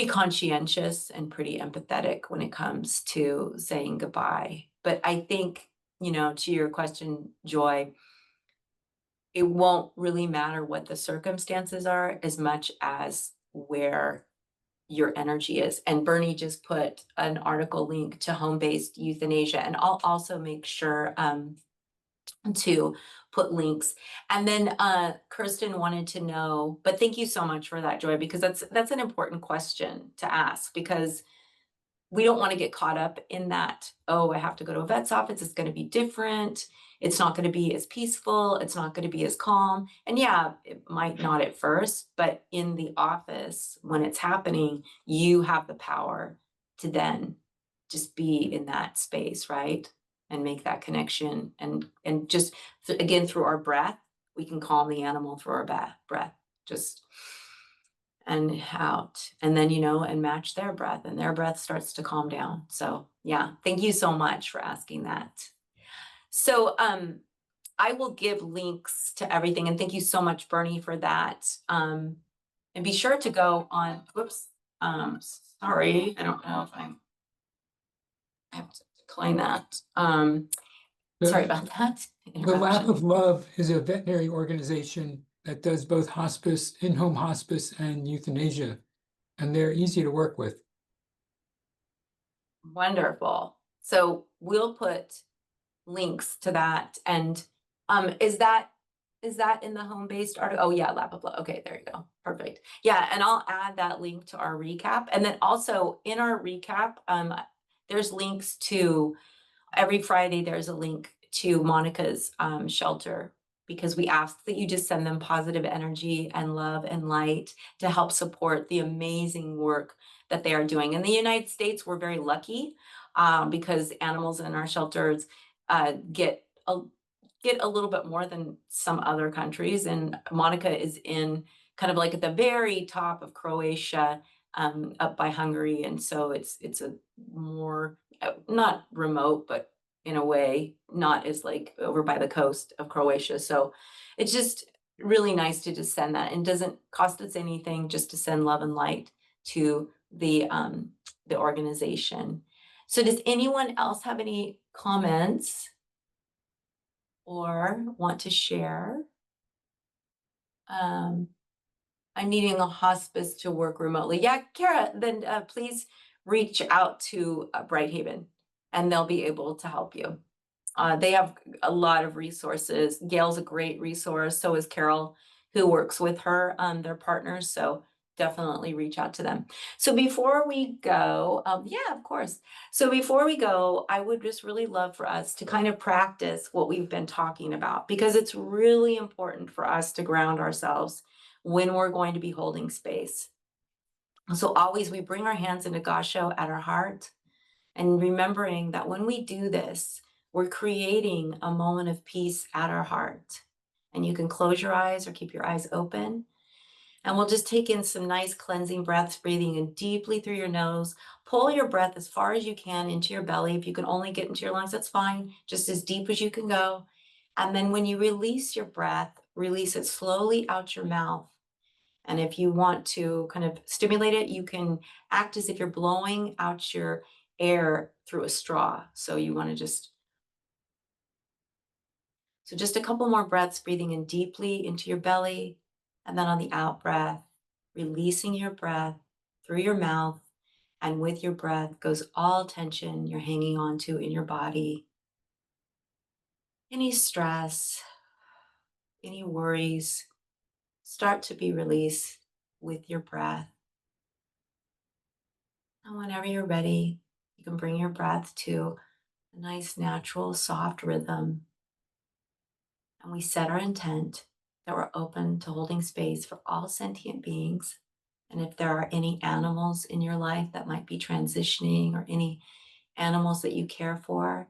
conscientious and pretty empathetic when it comes to saying goodbye. But I think, to your question, Joy, it won't really matter what the circumstances are as much as where your energy is. And Bernie just put an article link to home-based euthanasia, and I'll also make sure to put links. And then Kirsten wanted to know, but thank you so much for that, Joy, because that's an important question to ask, because we don't want to get caught up in that, oh, I have to go to a vet's office, it's going to be different, it's not going to be as peaceful, it's not going to be as calm. And yeah, it might not at first, but in the office, when it's happening, you have the power to then just be in that space, right? And make that connection. And just, again, through our breath, we can calm the animal through our breath. Just and out, and then, and match their breath, and their breath starts to calm down. So yeah, thank you so much for asking that. So I will give links to everything, and thank you so much, Bernie, for that. And be sure to go on, whoops, sorry, I don't know if I have to decline that. Sorry about that. The Lap of Love is a veterinary organization that does both hospice, in-home hospice, and euthanasia, and they're easy to work with. Wonderful. So we'll put links to that. And is that in the home-based article? Oh yeah, Lap of Love. Okay, there you go. Perfect. Yeah, and I'll add that link to our recap. And then also in our recap, there's links to every Friday. There's a link to Monica's shelter, because we ask that you just send them positive energy and love and light to help support the amazing work that they are doing. In the United States, we're very lucky because animals in our shelters get a little bit more than some other countries. And Monica is in kind of like at the very top of Croatia, up by Hungary. And so it's a more, not remote, but in a way, not as like over by the coast of Croatia. So it's just really nice to just send that, and doesn't cost us anything just to send love and light to the organization. So does anyone else have any comments or want to share? I'm needing a hospice to work remotely. Yeah, Kara, then please reach out to BrightHaven, and they'll be able to help you. They have a lot of resources. Gail's a great resource. So is Carol, who works with her, their partners. So definitely reach out to them. So before we go, yeah, of course. So before we go, I would just really love for us to kind of practice what we've been talking about, because it's really important for us to ground ourselves when we're going to be holding space. So always we bring our hands into Gasho at our heart, and remembering that when we do this, we're creating a moment of peace at our heart. And you can close your eyes or keep your eyes open. And we'll just take in some nice cleansing breaths, breathing in deeply through your nose. Pull your breath as far as you can into your belly. If you can only get into your lungs, that's fine. Just as deep as you can go. And then when you release your breath, release it slowly out your mouth. And if you want to kind of stimulate it, you can act as if you're blowing out your air through a straw. So you want to just a couple more breaths, breathing in deeply into your belly. And then on the out breath, releasing your breath through your mouth. And with your breath goes all tension you're hanging on to in your body. Any stress, any worries, start to be released with your breath. And whenever you're ready, you can bring your breath to a nice, natural, soft rhythm. And we set our intent that we're open to holding space for all sentient beings And if there are any animals in your life that might be transitioning, or any animals that you care for,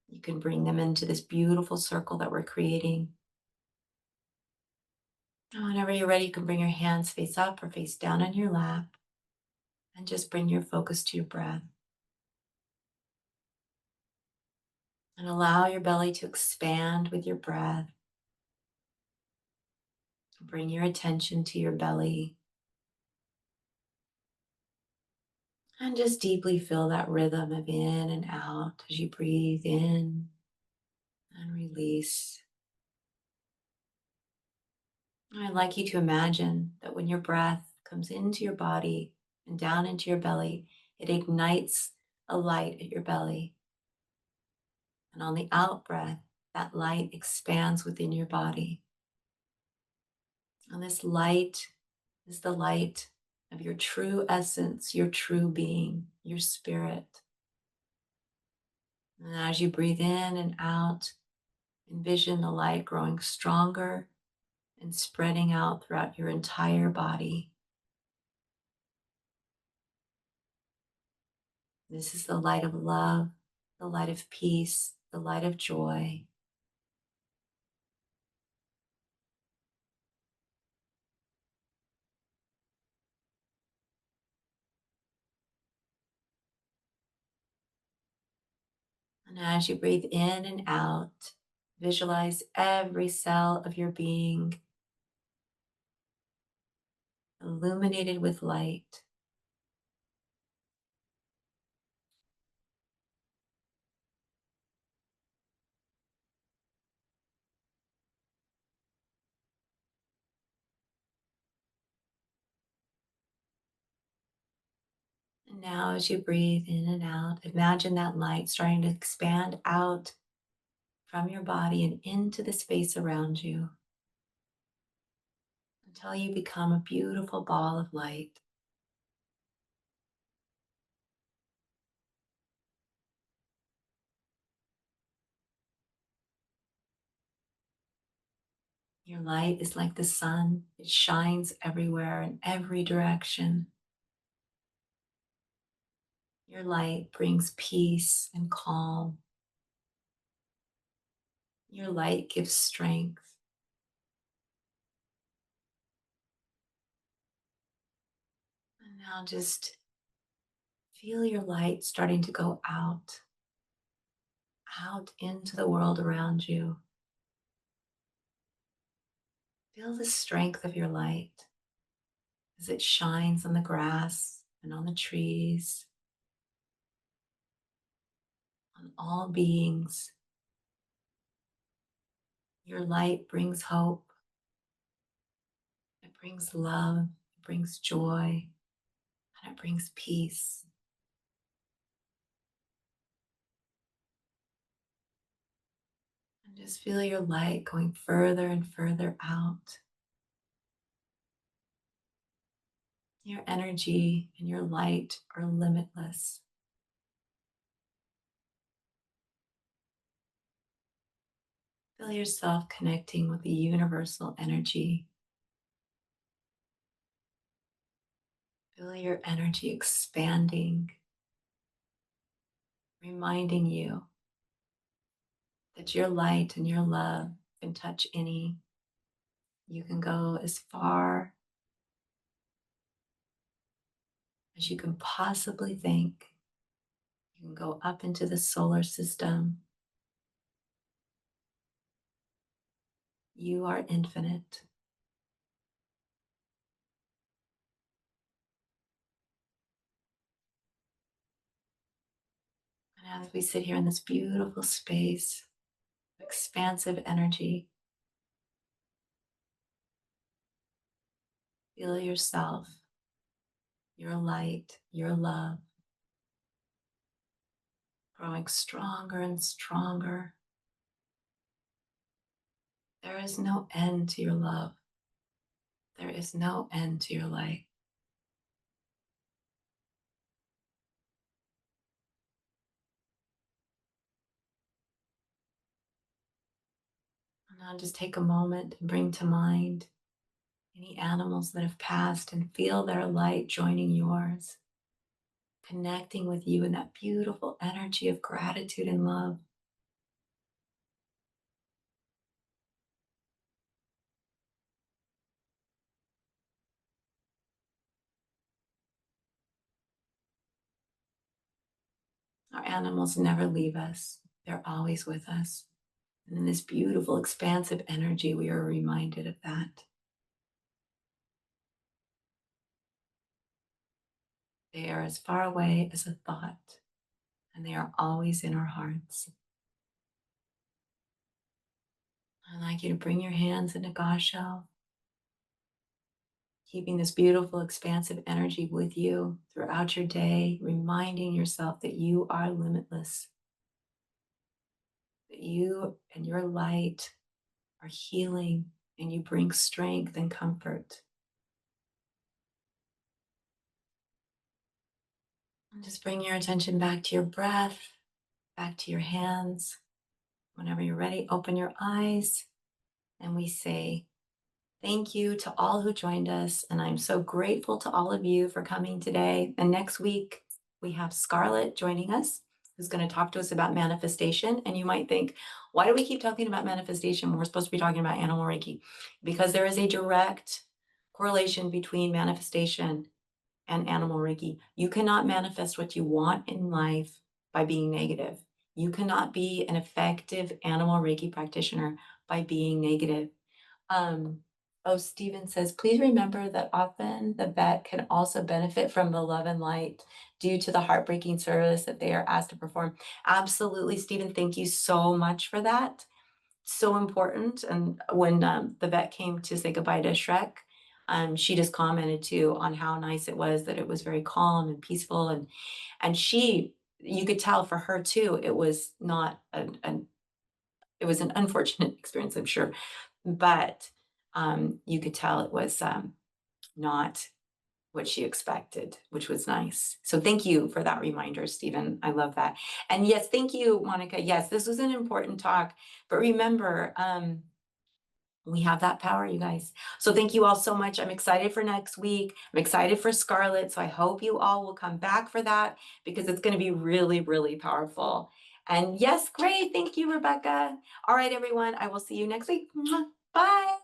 you can bring them into this beautiful circle that we're creating. And whenever you're ready, you can bring your hands face up or face down on your lap and just bring your focus to your breath. And allow your belly to expand with your breath. Bring your attention to your belly. And just deeply feel that rhythm of in and out as you breathe in and release. I'd like you to imagine that when your breath comes into your body and down into your belly, it ignites a light at your belly. And on the out breath, that light expands within your body. And this light is the light of your true essence, your true being, your spirit. And as you breathe in and out, envision the light growing stronger and spreading out throughout your entire body. This is the light of love, the light of peace, the light of joy. And as you breathe in and out, visualize every cell of your being illuminated with light. And now as you breathe in and out, imagine that light starting to expand out from your body and into the space around you until you become a beautiful ball of light. Your light is like the sun. It shines everywhere in every direction. Your light brings peace and calm. Your light gives strength. And now just feel your light starting to go out into the world around you. Feel the strength of your light as it shines on the grass and on the trees, on all beings. Your light brings hope. It brings love. It brings joy. And it brings peace. And just feel your light going further and further out. Your energy and your light are limitless. Feel yourself connecting with the universal energy. Feel your energy expanding, reminding you that your light and your love can touch any. You can go as far as you can possibly think. You can go up into the solar system. You are infinite. And as we sit here in this beautiful space, expansive energy, feel yourself, your light, your love, growing stronger and stronger. There is no end to your love. There is no end to your light. And now just take a moment and bring to mind any animals that have passed, and feel their light joining yours, connecting with you in that beautiful energy of gratitude and love. Our animals never leave us. They're always with us. And in this beautiful, expansive energy, we are reminded of that. They are as far away as a thought, and they are always in our hearts. I'd like you to bring your hands into God shell, keeping this beautiful, expansive energy with you throughout your day, reminding yourself that you are limitless, that you and your light are healing, and you bring strength and comfort. And just bring your attention back to your breath, back to your hands. Whenever you're ready, open your eyes, and we say, thank you to all who joined us, and I'm so grateful to all of you for coming today. And next week, we have Scarlett joining us, who's going to talk to us about manifestation. And you might think, why do we keep talking about manifestation when we're supposed to be talking about Animal Reiki? Because there is a direct correlation between manifestation and Animal Reiki. You cannot manifest what you want in life by being negative. You cannot be an effective Animal Reiki practitioner by being negative. Stephen says, please remember that often the vet can also benefit from the love and light due to the heartbreaking service that they are asked to perform. Absolutely, Stephen. Thank you so much for that. So important. And when the vet came to say goodbye to Shrek, she just commented too on how nice it was, that it was very calm and peaceful. And you could tell for her too, it was not it was an unfortunate experience, I'm sure, but you could tell it was not what she expected, which was nice. So thank you for that reminder, Stephen. I love that. And yes, thank you, Monica. Yes, this was an important talk, but remember, we have that power, you guys. So thank you all so much. I'm excited for next week. I'm excited for Scarlett. So I hope you all will come back for that, because it's going to be really, really powerful. And yes, great. Thank you, Rebecca. All right, everyone. I will see you next week. Bye.